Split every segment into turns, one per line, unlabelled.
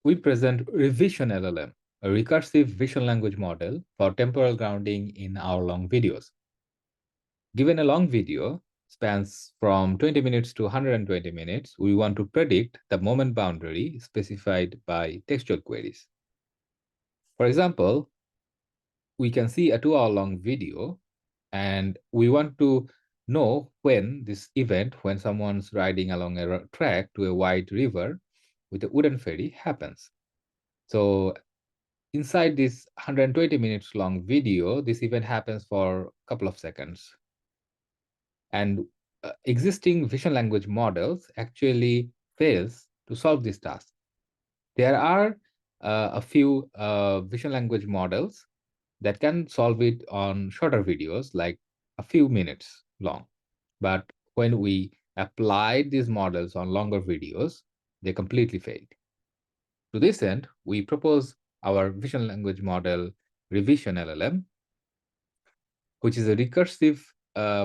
we present ReVisionLLM, a recursive vision language model for temporal grounding in hour-long videos. Given a long video, spans from 20 minutes to 120 minutes, we want to predict the moment boundary specified by textual queries. For example, we can see a 2-hour-long video, and we want to know when this event, when someone's riding along a track to a wide river with a wooden ferry, happens. So inside this 120 minutes long video, this event happens for a couple of seconds. And existing vision language models actually fails to solve this task. There are a few vision language models that can solve it on shorter videos, like a few minutes long. But when we applied these models on longer videos, they completely failed. To this end, we propose our vision language model, ReVisionLLM, which is a recursive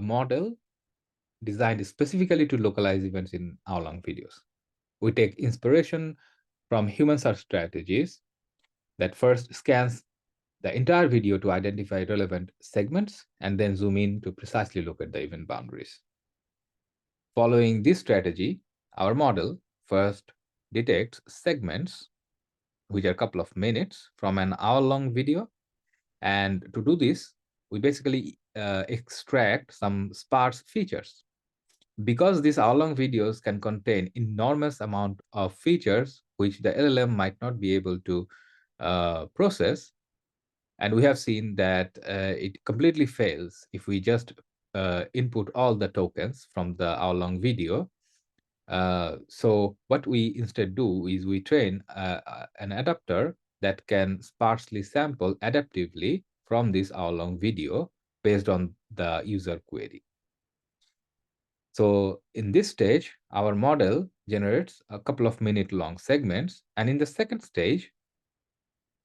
model designed specifically to localize events in hour-long videos. We take inspiration from human search strategies that first scans the entire video to identify relevant segments and then zoom in to precisely look at the event boundaries. Following this strategy, our model first detects segments, which are a couple of minutes from an hour-long video. And to do this, we basically extract some sparse features. Because these hour-long videos can contain enormous amount of features which the LLM might not be able to process, and we have seen that it completely fails if we just input all the tokens from the hour-long video. So what we instead do is we train an adapter that can sparsely sample adaptively from this hour-long video based on the user query. So in this stage, our model generates a couple of minute-long segments, and in the second stage,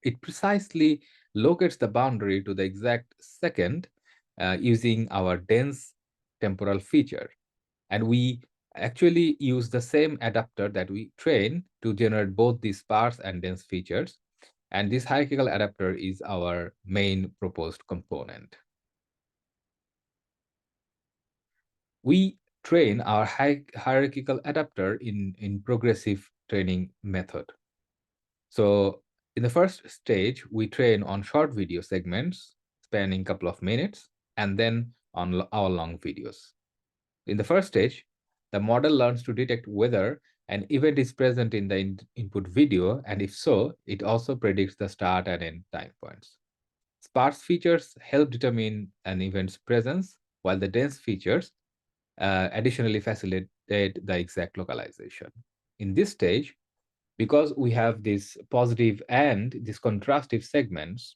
it precisely locates the boundary to the exact second using our dense temporal feature. And we actually use the same adapter that we train to generate both the sparse and dense features. And this hierarchical adapter is our main proposed component. We train our hierarchical adapter in progressive training method. So in the first stage, we train on short video segments spanning a couple of minutes, and then on hour-long videos. In the first stage, the model learns to detect whether an event is present in the input video, and if so, it also predicts the start and end time points. Sparse features help determine an event's presence, while the dense features additionally facilitate the exact localization. In this stage, because we have this positive and this contrastive segments,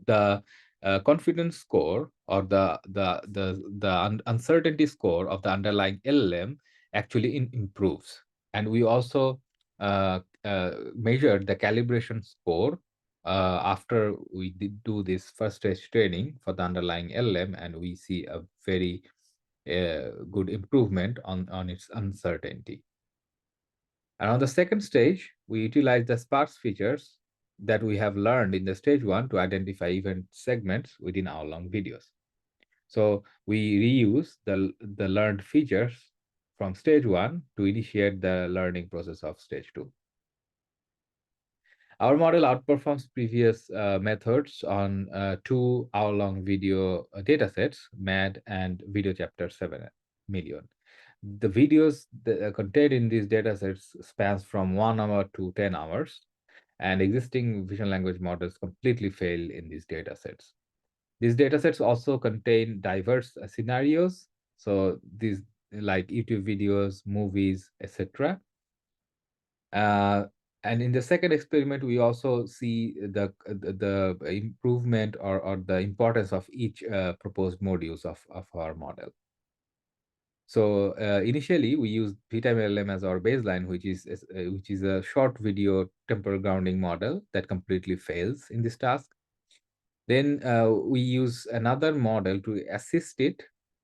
the confidence score or the uncertainty score of the underlying LLM actually improves. And we also measured the calibration score after we did do this first stage training for the underlying LLM, and we see a very good improvement on its uncertainty. And on the second stage, we utilize the sparse features that we have learned in the stage 1 to identify event segments within hour-long videos. So we reuse the learned features from stage 1 to initiate the learning process of stage 2. Our model outperforms previous methods on 2 hour-long video datasets, MAD and video chapter 7 million. The videos that are contained in these datasets spans from 1 hour to 10 hours, and existing vision language models completely fail in these datasets. These datasets also contain diverse scenarios, so these like YouTube videos, movies, etc. And in the second experiment, we also see the improvement or the importance of each proposed modules of our model. So initially, we used VTime-LLM as our baseline, which is a short video temporal grounding model that completely fails in this task. Then we use another model to assist it.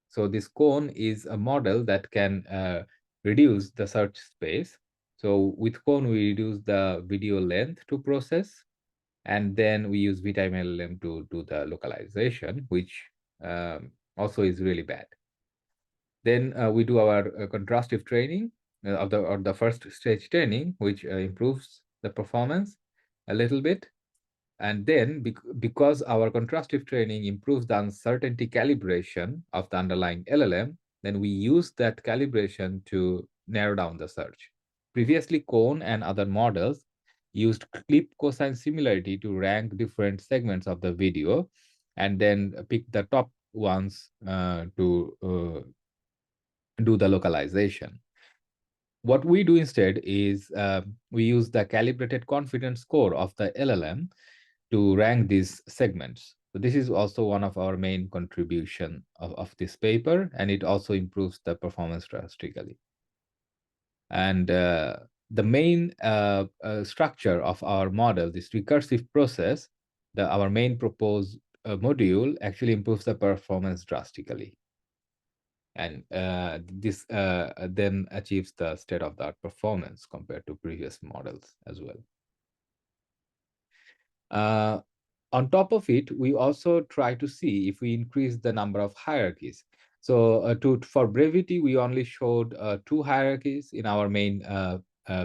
So this cone is a model that can reduce the search space. So with cone, we reduce the video length to process, and then we use VTime LLM to do the localization, which also is really bad. Then we do our contrastive training of the first stage training, which improves the performance a little bit. And then because our contrastive training improves the uncertainty calibration of the underlying LLM, then we use that calibration to narrow down the search. Previously, Cone and other models used clip cosine similarity to rank different segments of the video and then pick the top ones to do the localization. What we do instead is we use the calibrated confidence score of the LLM to rank these segments. So this is also one of our main contribution of this paper, and it also improves the performance drastically. And the main structure of our model, this recursive process, our main proposed module actually improves the performance drastically. And this then achieves the state-of-the-art performance compared to previous models as well. On top of it, we also try to see if we increase the number of hierarchies. So for brevity, we only showed 2 hierarchies in our main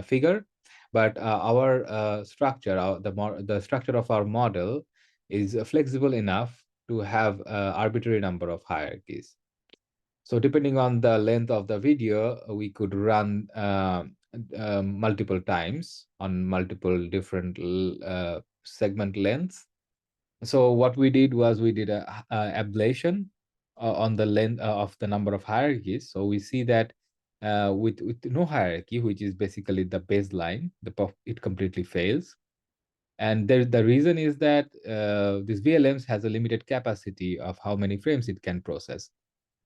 figure, but our structure, the structure of our model is flexible enough to have arbitrary number of hierarchies. So depending on the length of the video, we could run multiple times on multiple different segment lengths. So what we did was we did a ablation on the length of the number of hierarchies. So we see that with no hierarchy, which is basically the baseline, it completely fails. And the reason is that this VLMs has a limited capacity of how many frames it can process.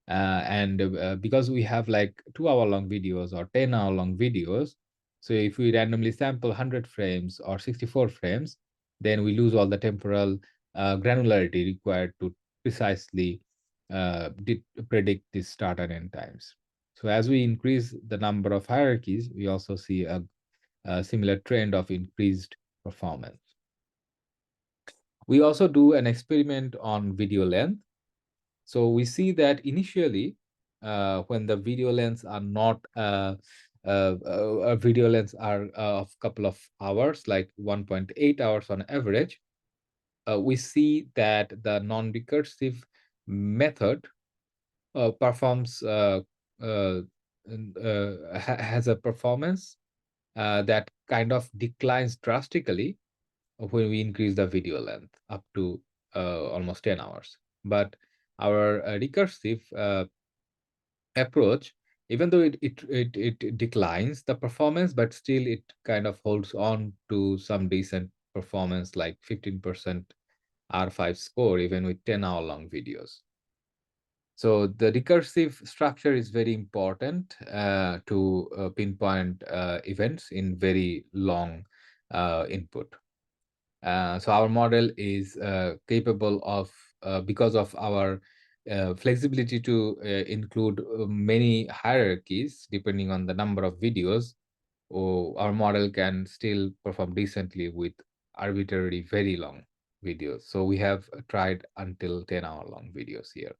And because we have like 2-hour long videos or 10-hour long videos, so if we randomly sample 100 frames or 64 frames, then we lose all the temporal granularity required to precisely predict the start and end times. So as we increase the number of hierarchies, we also see a similar trend of increased performance. We also do an experiment on video length. So we see that initially, when the video lengths are not video lengths are of couple of hours, like 1.8 hours on average, we see that the non-recursive method performs has a performance that kind of declines drastically when we increase the video length up to almost 10 hours. But our recursive approach, even though it declines the performance, but still it kind of holds on to some decent performance, like 15% R5 score, even with 10-hour long videos. So the recursive structure is very important to pinpoint events in very long input. So our model is capable of, because of our flexibility to include many hierarchies depending on the number of videos, our model can still perform decently with arbitrarily very long videos. So we have tried until 10-hour long videos here.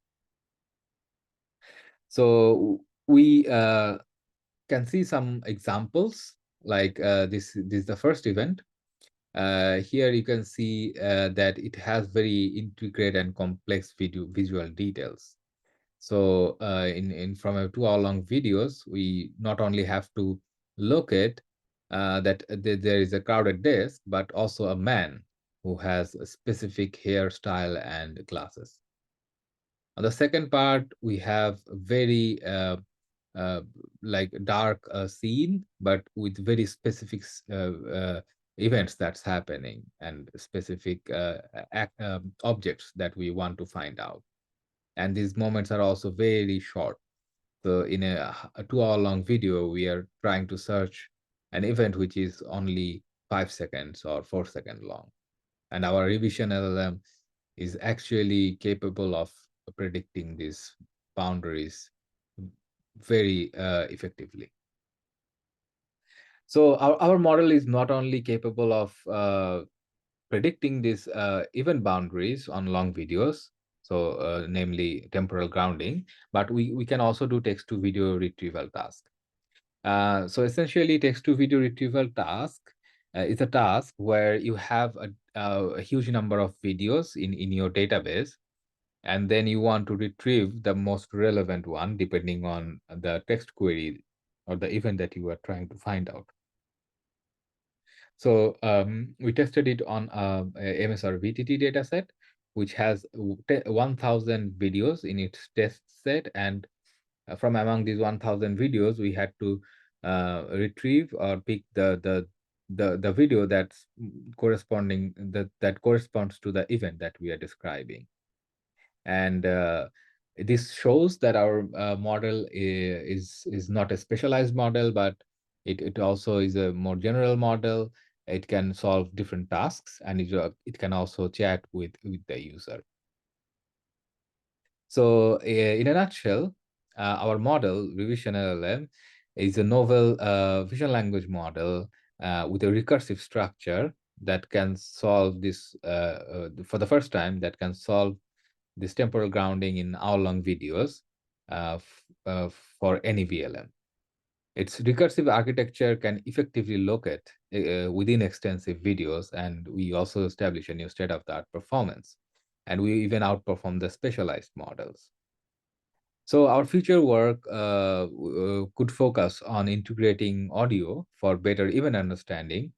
So we can see some examples, like this is the first event. Here you can see that it has very intricate and complex visual details. So in from a 2-hour long videos, we not only have to locate that there is a crowded desk, but also a man who has a specific hairstyle and glasses. On the second part, we have very uh, like dark scene, but with very specific events that's happening and specific objects that we want to find out. And these moments are also very short. So in a 2-hour long video, we are trying to search an event which is only 5 seconds or 4 seconds long. And our revision LLM is actually capable of predicting these boundaries very effectively. So our model is not only capable of predicting these event boundaries on long videos, so namely temporal grounding, but we can also do text to video retrieval task. So essentially, text to video retrieval task is a task where you have a huge number of videos in your database, and then you want to retrieve the most relevant one depending on the text query or the event that you are trying to find out. So we tested it on a MSR VTT dataset, which has 1,000 videos in its test set. And from among these 1,000 videos, we had to retrieve or pick the video that's corresponding that corresponds to the event that we are describing. And this shows that our model is not a specialized model, but it also is a more general model. It can solve different tasks, and it can also chat with the user. So in a nutshell, our model, ReVisionLLM, is a novel vision language model with a recursive structure that can solve this for the first time, that can solve this temporal grounding in hour-long videos for any VLM. Its recursive architecture can effectively locate within extensive videos, and we also establish a new state-of-the-art performance. And we even outperform the specialized models. So our future work could focus on integrating audio for better event understanding,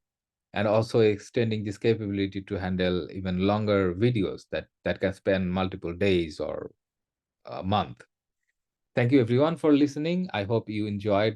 and also extending this capability to handle even longer videos that can span multiple days or a month. Thank you everyone for listening. I hope you enjoyed